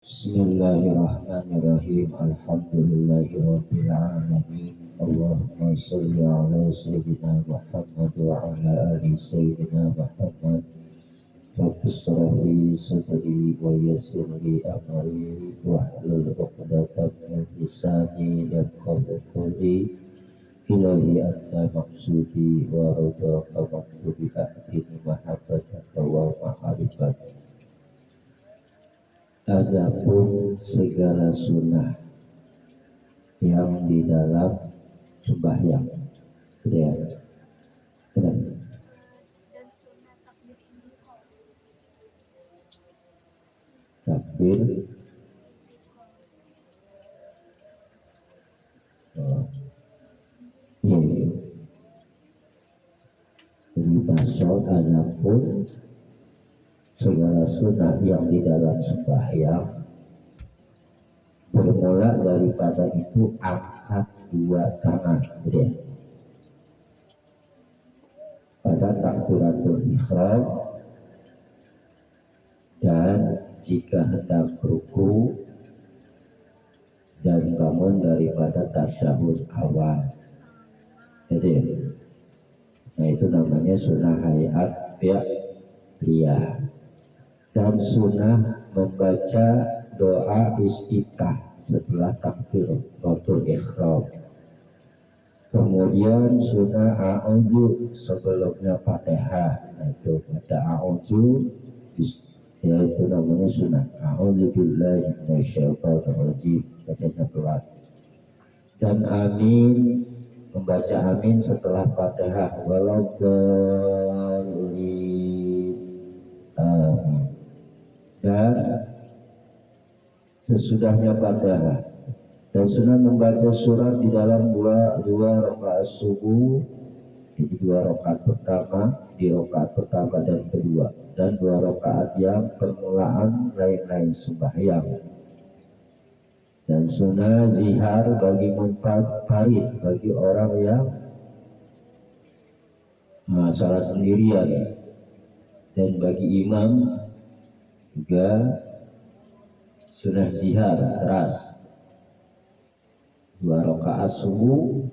Bismillahirrahmanirrahim. Alhamdulillahirabbil alamin. Allahumma shalli ala sayyidina Muhammad wa ala ali sayyidina Muhammad. Rabbi shrah li sadri wa yassir li amri wahlul 'uqdatam min lisani yafqahu qawli. Ilahi anta maqsudi wa ridha maqsudi ahdini mahabbataka wa ma'rifat. Adapun segala sunnah yang di dalam sembahyang, ya, benar. Takbir, ya, jadi pasal adapun segala sunnah yang di dalam sembahyang bermula daripada itu angkat dua tangan, ya, pada takbiratul ihram, dan jika hendak ruku dan bangun daripada tasyahud awal. Jadi, nah itu namanya sunnah hayat fi'liyah. Dan sunnah membaca doa istiftah setelah takbiratul ihram. Kemudian sunnah a'udzu sebelumnya Fatihah. Nah itu baca a'udzu, yaitu namanya sunnah a'udzu billahi minasyaitonir rajim, bacanya pelan. Dan amin, membaca amin setelah Fatihah, amin. Dan sesudahnya Fatihah. Dan sunnah membaca surat di dalam dua rakaat subuh, jadi dua rakaat pertama, di rakaat pertama dan kedua, dan dua rakaat yang permulaan lain-lain sembahyang. Dan sunnah zihar bagi munfarid, bagi orang yang salah sendirian, dan bagi imam juga sunnah zihar keras, dua rakaat subuh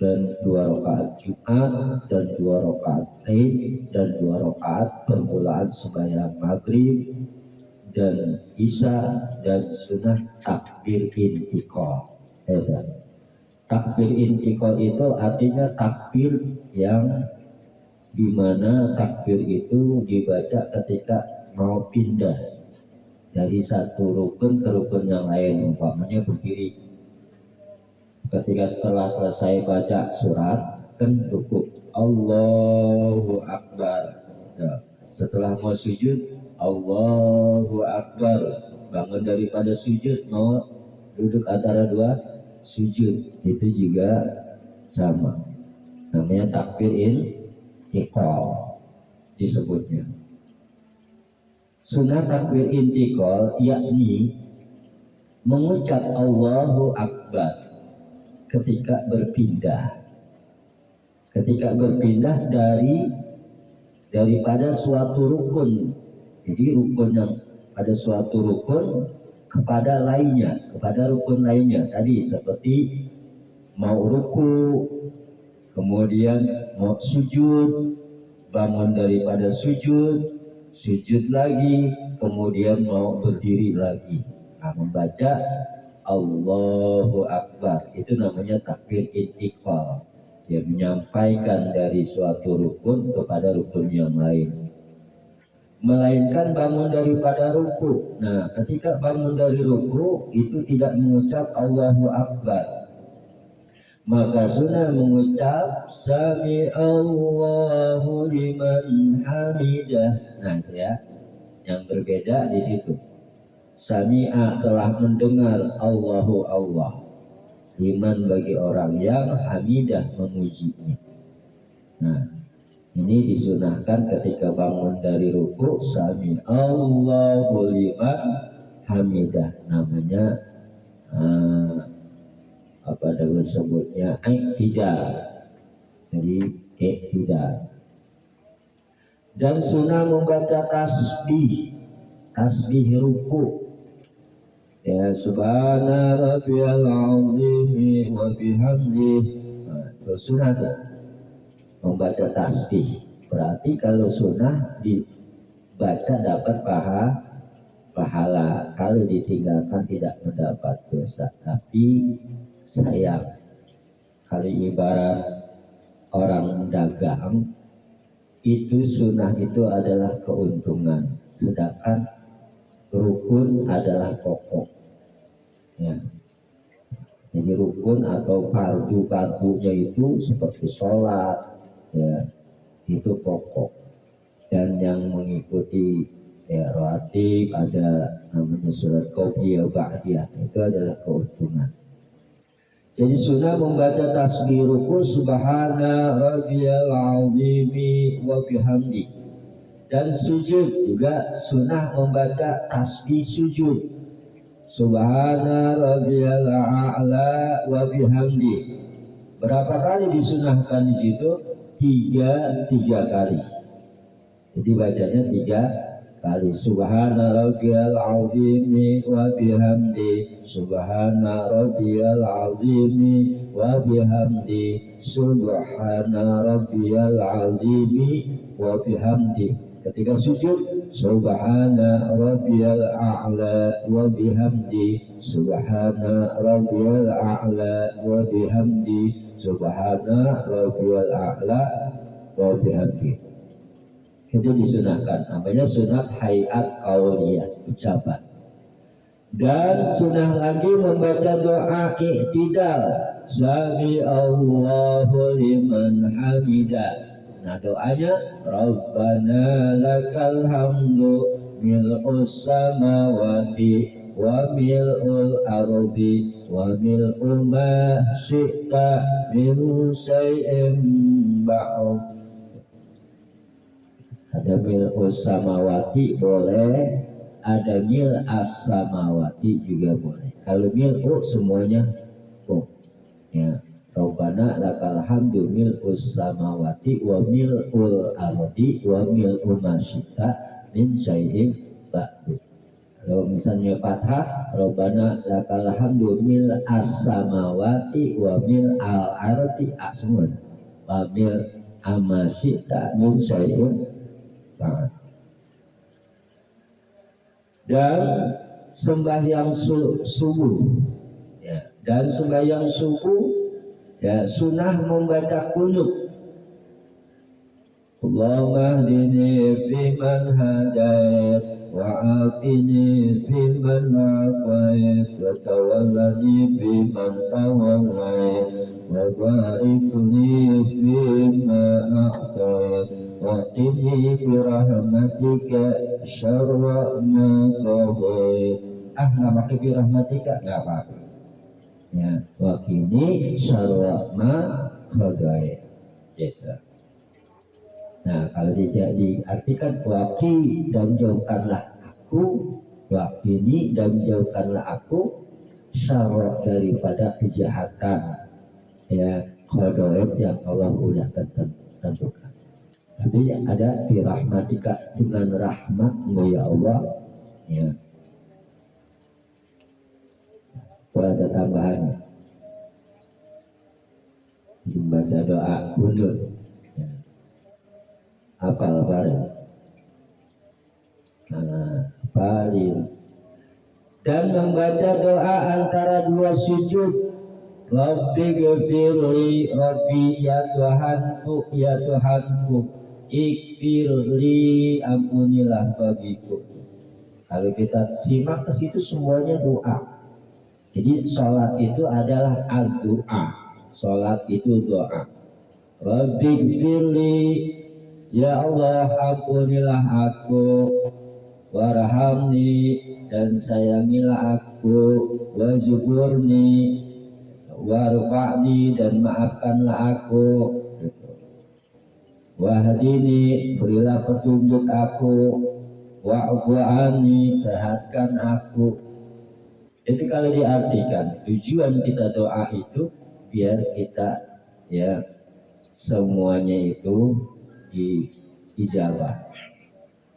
dan dua rakaat Jumat dan dua rakaat Id dan dua rakaat permulaan sembahyang maghrib dan isya, dan sunnah takbir intiqal. Takbir intiqal itu artinya takbir yang dimana takbir itu dibaca ketika mau pindah dari satu rukun ke rukun yang lain. Umpamanya berdiri, ketika setelah selesai baca surat kan rukuk, Allahu Akbar. Nah, setelah mau sujud, Allahu Akbar. Bangun daripada sujud, mau duduk antara dua sujud, itu juga sama, namanya takbir intiqal disebutnya. Sunnah takbir intiqal yakni mengucap Allahu Akbar ketika berpindah daripada suatu rukun. Jadi rukun yang pada suatu rukun kepada rukun lainnya. Tadi seperti mau ruku, kemudian mau sujud, bangun daripada sujud lagi, kemudian mau berdiri lagi. Nah, membaca Allahu Akbar itu namanya takbir intiqal. Dia menyampaikan dari suatu rukun kepada rukun yang lain. Melainkan bangun daripada ruku. Nah, ketika bangun dari ruku itu tidak mengucap Allahu Akbar, maka sunnah mengucap Sami Allahu liman hamidah. Nah, itu ya, yang berbeda di situ. Sami'a telah mendengar, Allahu Allah, liman bagi orang yang hamidah memujinya. Nah, ini disunahkan ketika bangun dari ruku, Sami Allahu liman hamidah, namanya apa disebutnya iktidal. Jadi iktidal. Dan sunnah membaca tasbih ruku Ya subhana rabbiyal azim wa bihamdi. Itu sunnah tuh, membaca tasbih. Berarti kalau sunnah dibaca dapat pahala, kalau ditinggalkan tidak mendapat dosa. Tapi sayang, kalau ibarat orang dagang, itu sunnah itu adalah keuntungan, sedangkan rukun adalah pokok. Ya. Jadi rukun atau fardu-fardunya itu seperti sholat, ya, itu pokok. Dan yang mengikuti ya rawatib, ada namanya surat qobliyah ba'diyah, itu adalah keuntungan. Jadi sunnah membaca tasbih rukun subhana rabbiyal azimi wa bihamdi. Dan sujud juga sunnah membaca tasbih sujud. Subhana rabbiyal a'la wa bihamdi. Berapa kali disunahkan di situ? Tiga kali. Jadi bacanya 3 kali. Subhana rabbiyal azimi wa bihamdi. Subhana rabbiyal azimi wa bihamdi. Subhana rabbiyal azimi wa bihamdi. Ketika sujud, subhana rabbiyal a'la wa bihamdi. Subhana rabbiyal a'la wa bihamdi. Subhana rabbiyal a'la wa bihamdi. Itu disunahkan, namanya sunat hayat qauliyah, ucapan. Dan sunnah lagi membaca doa i'tidal, sami Allahu liman hamidah. Nah doanya Rabbana lakal hamdu mil'us samawati wa mil'ul ardi wa mil'u ma syi'ta min syai'in ba'd. Ada mil'us samawati boleh, ada mil'as samawati juga boleh. Kalau mil'u semuanya ya. Rabbana lakal hamdu mil'us samawati wa mil'ul ardi wa mil'u ma syi'ta min syai'in ba'du. Kalau misalnya fathah, Rabbana lakal hamdu mil'as samawati wa mil'al ardi asmun wa mil'a ma syi'ta min syai'in ba'du. Dan sembahyang subuh ya, dan sembahyang subuh ya sunnah membaca kunut. Allahumma hdini fiman hadait wa afini fiman afait wa tawallani fiman tawallait wa barik li fima a'tait wa qini bi rahmatika syarra ma qadait. Nama bi rahmatika enggak apa-apa. Ya, wakini syarwahma khadai gitu. Nah kalau diartikan waki dan jauhkanlah aku, wakini dan jauhkanlah aku syarwah daripada kejahatan ya khadai yang Allah sudah tentukan. Tapi ada di rahmatika, dengan rahmatmu ya Allah ya. Ada tambahan membaca doa kunut ya. Hafal bareng paling. Dan membaca doa antara dua sujud, Rabbi ghfirli, Rabbi ya Tuhanku, ya Tuhanku, ikfirli, ampunilah bagiku. Kalau kita simak ke situ semuanya doa. Jadi sholat itu adalah doa. Sholat itu doa. Rabbi gfirli, ya Allah ampunilah aku, warhamni, dan sayangilah aku, wajburni, warfa'ni, dan maafkanlah aku, wahdini, berilah petunjuk aku, wa'fu anni, sehatkan aku. Itu kalau diartikan tujuan kita doa itu biar kita ya semuanya itu diijabah.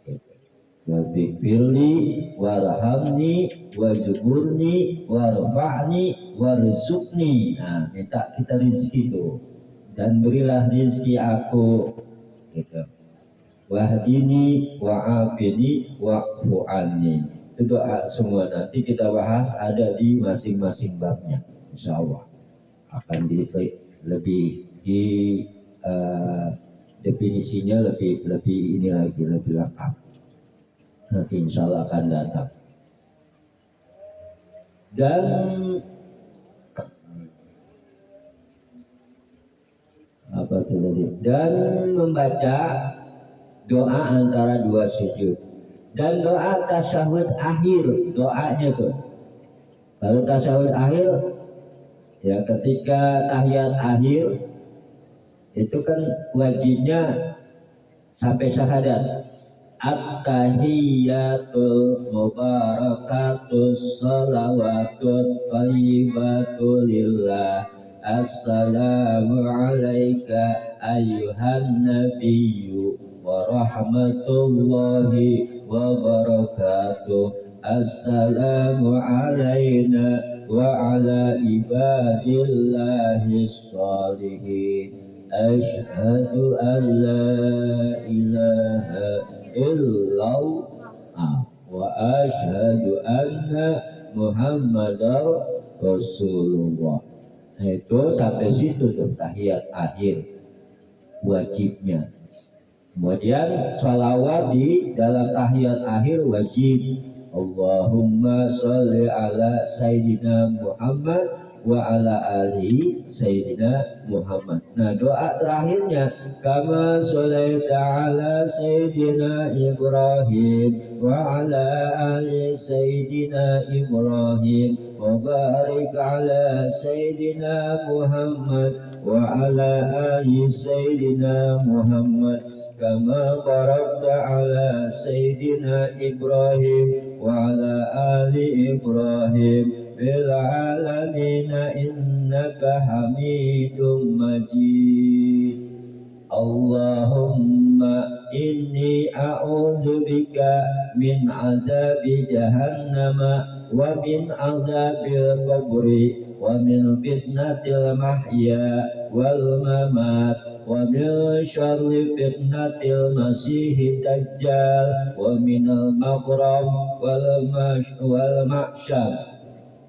Gitu. Waghfirli warhamni wajburni warfa'ni warzuqni. Nah, minta kita rizki itu, dan berilah rizki aku gitu. Wahdini wa'afini wa'fu anni. Itu doa semua, nanti kita bahas ada di masing-masing babnya. Insyaallah akan lebih di definisinya lebih ini lagi lebih lengkap. Nanti insya Allah akan datang. Dan apa itu tadi? Dan membaca doa antara dua sujud dan doa tasyahud akhir, doanya tuh. Kalau tasyahud akhir ya ketika tahiyat akhir itu kan wajibnya sampai syahadat. At-tahiyyatul mubarakatus salawatut thayyibatu lillah. Assalamu alayka ayyuhan nabiyyu wa rahmatullahi wa barakatuh. Assalamu alayna wa ala ibadillahi sholihin. Asyhadu an la ilaha illallah wa asyhadu anna Muhammadar Rasulullah. Nah, itu sampai situ tuh tahiyat akhir wajibnya. Kemudian sholawat di dalam tahiyat akhir wajib. Allahumma sholli ala Sayyidina Muhammad wa ala ali Sayyidina Muhammad. Nah, doa terakhirnya kama sholaita ala Sayyidina Ibrahim wa ala ali Sayyidina Ibrahim wa barik ala Sayyidina Muhammad wa ala ali Sayyidina Muhammad kama barakta ala Sayyidina Ibrahim wa ala ali Ibrahim bil alamin innaka Hamidum Majid. Allahumma inni a'udzubika min azabi jahannama wa min azabil qabri wa min fitnatil mahya wal mamat wa min syarri fitnatil masihid dajjal wa minal maghram wal ma'syar.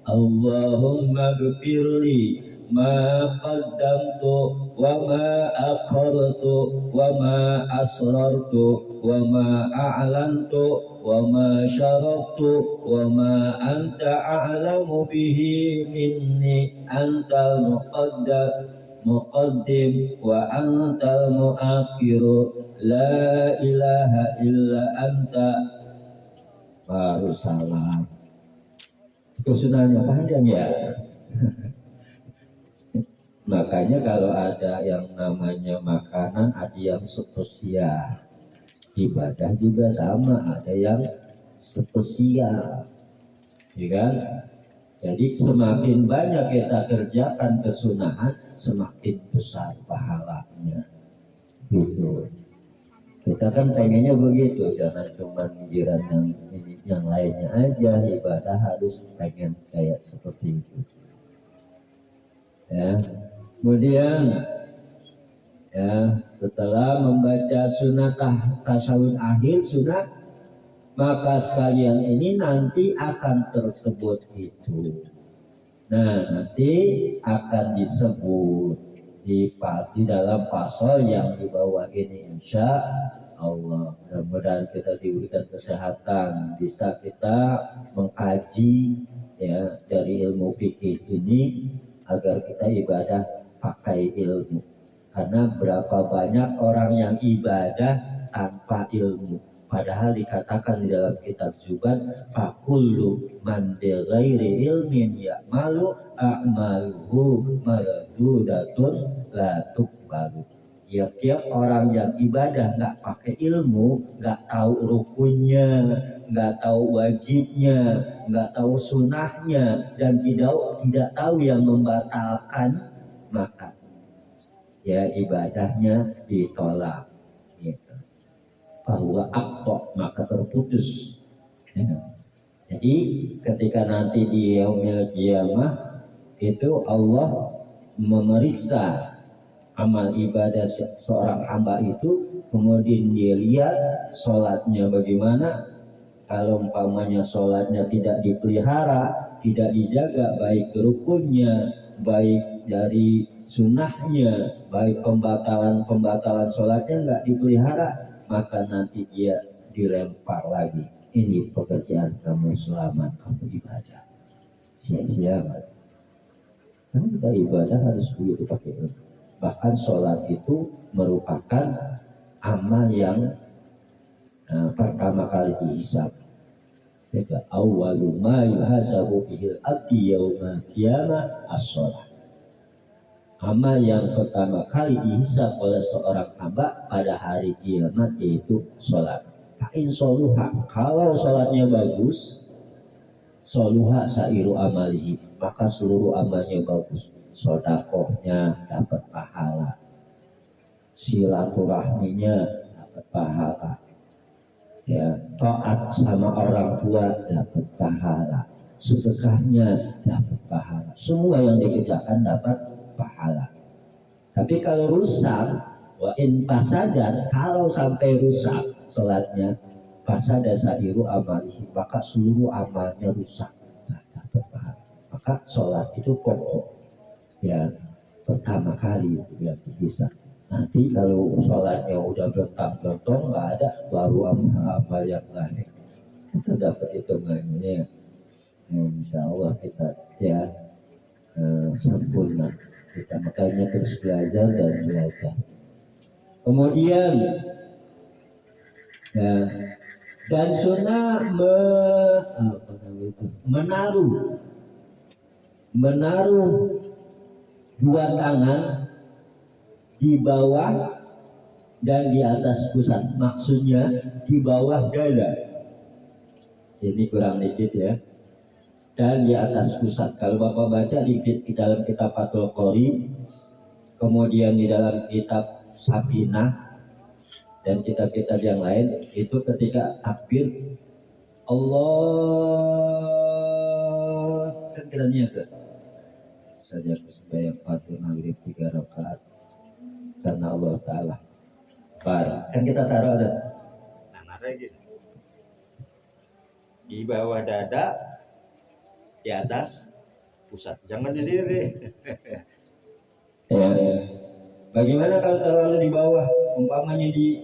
Allahumma ghfirli ma qaddamtu wa ma akhartu wa ma asrartu wa ma a'lantu wa ma syarabtu wa ma anta a'lamu bihi minni antal muqaddim wa antal muakhiru la ilaha illa anta. Baru salam. Kesunahnya panjang ya. Makanya kalau ada yang namanya makanan, ada yang spesial. Ibadah juga sama, ada yang spesial, ya kan? Jadi semakin banyak kita kerjakan kesunahan, semakin besar pahalanya. Gitu. Kita kan pengennya begitu, jangan cuma pikiran yang lainnya aja. Ibadah harus pengen kayak seperti itu. Ya. Kemudian ya, setelah membaca sunnah tasyahud akhir sunnah, maka sekalian ini nanti akan tersebut itu. Nah, nanti akan disebut di dalam pasal yang di bawah ini, insya Allah. Mudah-mudahan kita diberikan kesehatan, bisa kita mengkaji ya dari ilmu fikih ini agar kita ibadah pakai ilmu. Karena berapa banyak orang yang ibadah tanpa ilmu, padahal dikatakan di dalam kitab Zubat, fakullu man bi ghairi ilmin ya'malu a'maluhu mardudatun la tuqbalu. Tiap-tiap orang yang ibadah nggak pakai ilmu, nggak tahu rukunnya, nggak tahu wajibnya, nggak tahu sunahnya, dan tidak tahu yang membatalkan, maka ya ibadahnya ditolak. Gitu. bahwa aktok maka terputus. Ya. Jadi ketika nanti di yaumil qiyamah itu Allah memeriksa amal ibadah seorang hamba itu, kemudian dia lihat sholatnya bagaimana. Kalau umpamanya sholatnya tidak dipelihara, tidak dijaga, baik rukunnya, baik dari sunnahnya, baik pembatalan sholatnya nggak dipelihara, maka nanti dia dilempar lagi. Ini pekerjaan kamu selamat, kamu ibadah sia-sia. Karena kita ibadah harus begitu pakai ilmu. Bahkan sholat itu merupakan amal yang pertama kali dihisab. Jadi awwalu ma yuhasabu bihil abdi yaumal qiyamah as-sholat. Amal yang pertama kali dihisab oleh seorang hamba pada hari kiamat yaitu sholat. Fa'in sholuha, kalau sholatnya bagus, sholuha sairu amalihi, maka seluruh amalnya bagus. Sodakohnya dapat pahala, silaturahminya dapat pahala, ya, taat sama orang tua dapat pahala, sedekahnya dapat pahala, semua yang dikerjakan dapat pahala. Tapi kalau rusak, wa in fasadat, kalau sampai rusak sholatnya, fasada sairu amalihi, maka seluruh amalnya rusak, dapat pahala. Maka sholat itu pokok, ya, pertama kali yang bisa. Nanti kalau sholatnya udah bentang-bentang nggak ada, baru amal yang lain kita dapat hitungannya. Insya Allah kita ya sempurna. Kita makanya terus belajar dan belajar. Kemudian ya, dan sunnah menaruh dua tangan di bawah dan di atas pusat, maksudnya di bawah dada. Ini kurang dikit ya. Dan di atas pusat. Kalau Bapak baca di dalam kitab Fathul Qori, kemudian di dalam kitab Sabinah dan kitab-kitab yang lain, itu ketika takbir Allah kan kiranya ke saja supaya Fathul Maghrib 3 rakaat karena Allah Ta'ala kan kita taruh ada gitu di bawah dada, di atas pusat, jangan di sini. Ya. Bagaimana kalau taruh di bawah, umpamanya di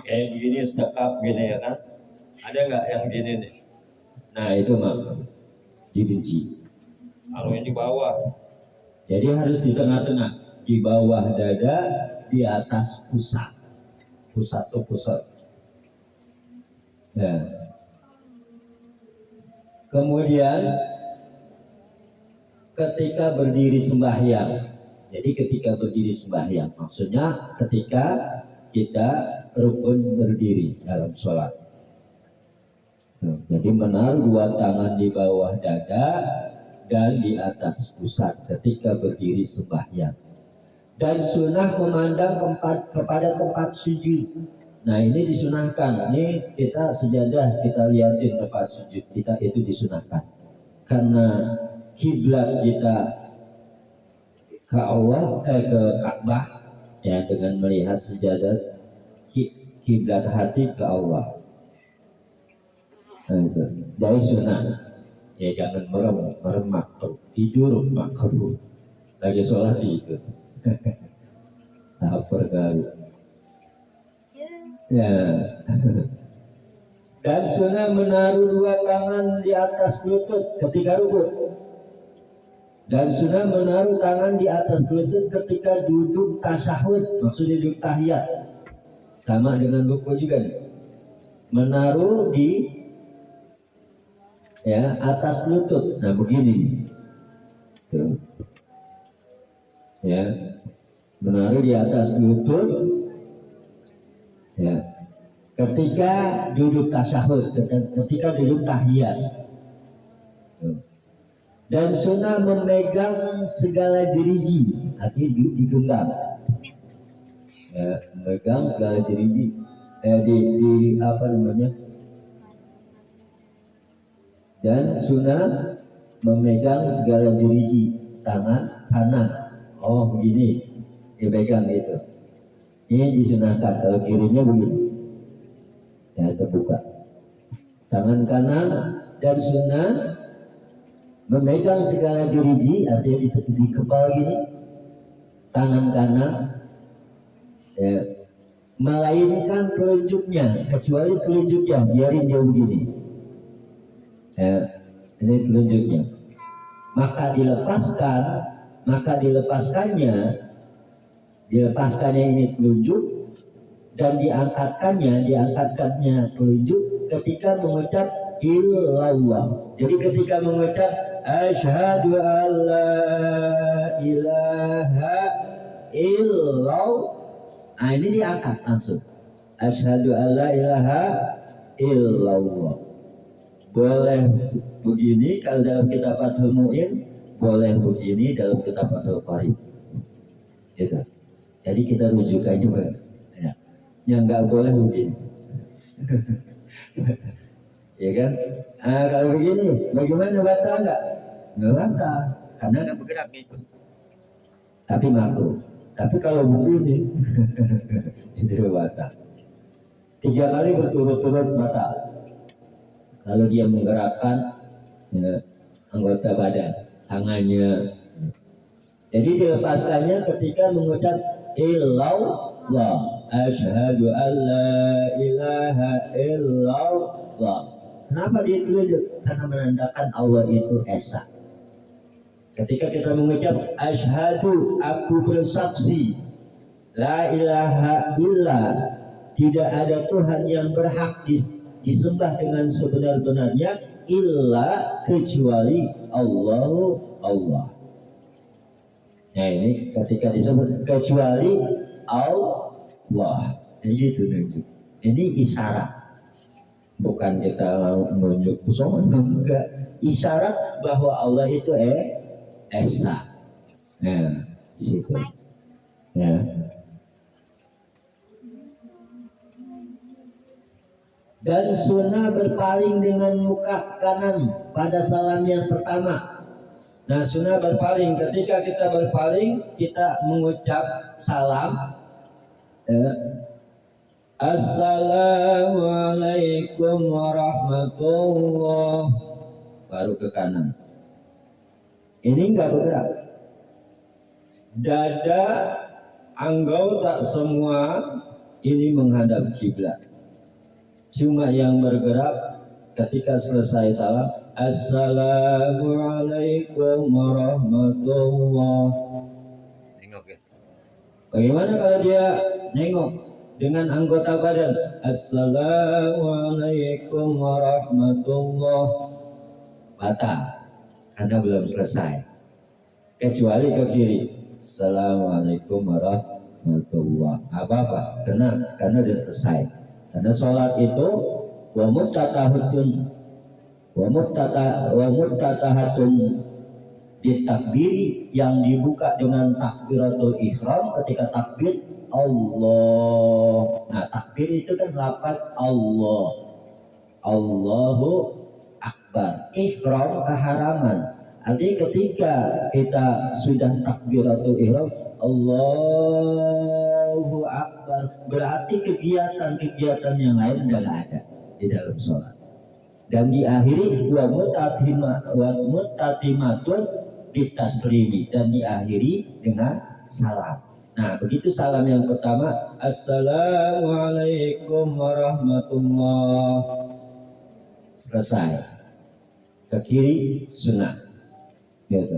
kayak begini sedekap gini ya kan, ada nggak yang gini nih? Nah itu mah dibenci. Kalau yang di bawah, jadi harus di tengah-tengah, di bawah dada, di atas pusat. Pusat tuh pusat. Ya. Kemudian ketika berdiri sembahyang, jadi ketika berdiri sembahyang, maksudnya ketika kita rukun berdiri dalam sholat. Jadi menaruh dua tangan di bawah dada dan di atas pusat ketika berdiri sembahyang. Dan sunnah memandang kepada tempat sujud. Nah ini disunahkan. Ini kita sejadah kita lihatin tempat sujud kita itu disunahkan. Karena kiblat kita ke Allah, ke Ka'bah, ya, dengan melihat sejadah, kiblat hati ke Allah. Dari sunnah, ya jangan merem makruh, tidur makruh, lagi sholat itu. Tahap kali. Ya. Dan sunnah menaruh dua tangan di atas lutut ketika rukuk. Dan sunnah menaruh tangan di atas lutut ketika duduk tasyahud, maksudnya duduk tahiyat. Sama dengan rukuk juga nih. Menaruh di ya atas lutut. Nah begini. Tuh. Ya. Menaruh di atas lutut. Ya. Ketika duduk tasyahud, ketika duduk tahiyat. Dan sunnah memegang segala jeriji, artinya digenggam. ya, megang segala jeriji, di apa namanya, dan sunnah memegang segala jeriji tangan kanan. Oh begini dipegang gitu, ini disunahkan. Kalau kirinya begini ya terbuka tangan kanan, dan sunnah memegang segala jeriji, artinya di kepala gini tangan kanan ya, melainkan telunjuknya, kecuali telunjuknya biarin dia begini ya, ini telunjuknya, maka dilepaskannya ini telunjuk, dan diangkatkannya telunjuk ketika mengucap illallah. Jadi ketika mengucap asyhadu alla ilaha illallah, nah ini diangkat langsung, asyhadu alla ilaha illallah. Boleh begini kalau dalam kitab Fathul Mu'in, boleh begini dalam kitab Fathul Qarib gitu. Jadi kita rujukan juga ya. Yang nggak boleh begini ya kan. Kalau begini bagaimana, batal nggak batal karena nggak bergerak gitu, tapi makruh. Tapi kalau begini itu batal. 3 kali berturut-turut batal kalau dia menggerakkan ya, anggota badan tangannya. Jadi dilepaskannya ketika mengucap illallah, asyhadu alla ilaha illallah. Kenapa ditulis? Karena menandakan Allah itu esa. Ketika kita mengucap asyhadu, aku bersaksi, la ilaha illa, tidak ada Tuhan yang berhak disembah dengan sebenar-benarnya illa, kecuali Allah. Nah ini ketika disebut kecuali Allah, gitu. Ini isyarat, bukan kita menunjuk sombong, enggak. Isyarat bahwa Allah itu esa. Nah di situ. Ya. Dan sunnah berpaling dengan muka kanan pada salam yang pertama. Nah, sunnah berpaling, ketika kita berpaling, kita mengucap salam ya. Assalamualaikum warahmatullah, baru ke kanan. Ini enggak bergerak. Dada, anggota semua ini menghadap kiblat. Cuma yang bergerak ketika selesai salam, Assalamualaikum warahmatullah. Nengok ya. Bagaimana kalau dia nengok dengan anggota badan? Assalamualaikum warahmatullah. Batal karena belum selesai. Kecuali ke kiri. Assalamualaikum warahmatullah. Apa-apa? Karena sudah selesai. Karena sholat itu wa muftatahatun ditakbiri, yang dibuka dengan takbiratul ihram ketika takbir Allah. Nah takbir itu kan lafaz Allah, Allahu Akbar. Ihram keharaman. Artinya ketika kita sudah takbiratul ihram Allahu Akbar, berarti kegiatan yang lain sudah ada di dalam sholat. Dan diakhiri wa mutatimatun ditaslimi, dan diakhiri dengan salam. Nah begitu salam yang pertama, Assalamualaikum warahmatullah, selesai. Ke kiri sunnah gitu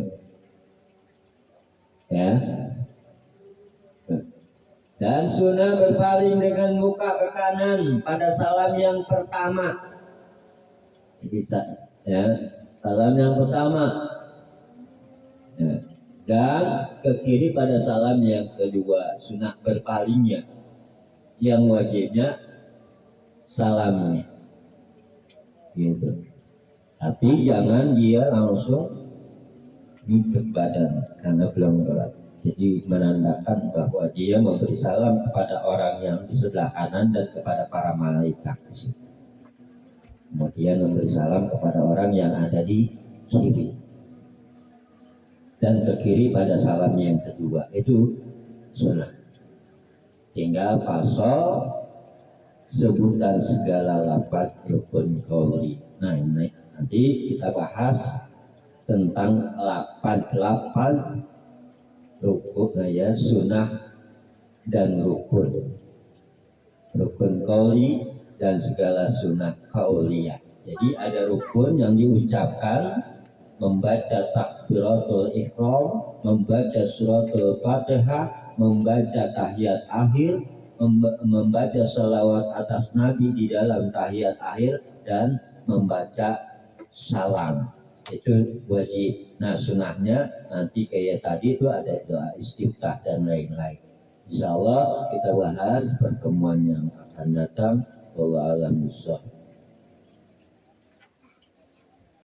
ya. Dan sunnah berpaling dengan muka ke kanan pada salam yang pertama. Bisa ya, salam yang pertama ya. Dan ke kiri pada salam yang kedua. Sunnah berpalingnya, yang wajibnya salamnya gitu. Tapi jangan dia langsung ngikut badan karena belum gerak. Jadi menandakan bahwa dia memberi salam kepada orang yang di sebelah kanan dan kepada para malaikat. Kemudian memberi salam kepada orang yang ada di kiri. Dan ke kiri pada salamnya yang kedua. Itu sunnah. Tinggal pasal sebutan segala lafaz rukun qauli. Nah, ini nanti kita bahas tentang lafaz rukun ya, sunnah dan rukun qauli dan segala sunnah qauliyah. Jadi ada rukun yang diucapkan, membaca takbiratul ihram, membaca suratul fatihah, membaca tahiyat akhir, membaca salawat atas nabi di dalam tahiyat akhir, dan membaca salam. Itu wajib. Nah, sunnahnya nanti kayak tadi itu ada doa istiftah dan lain-lain. Insya Allah kita bahas pertemuan yang akan datang. Wallahu a'lam bishawab.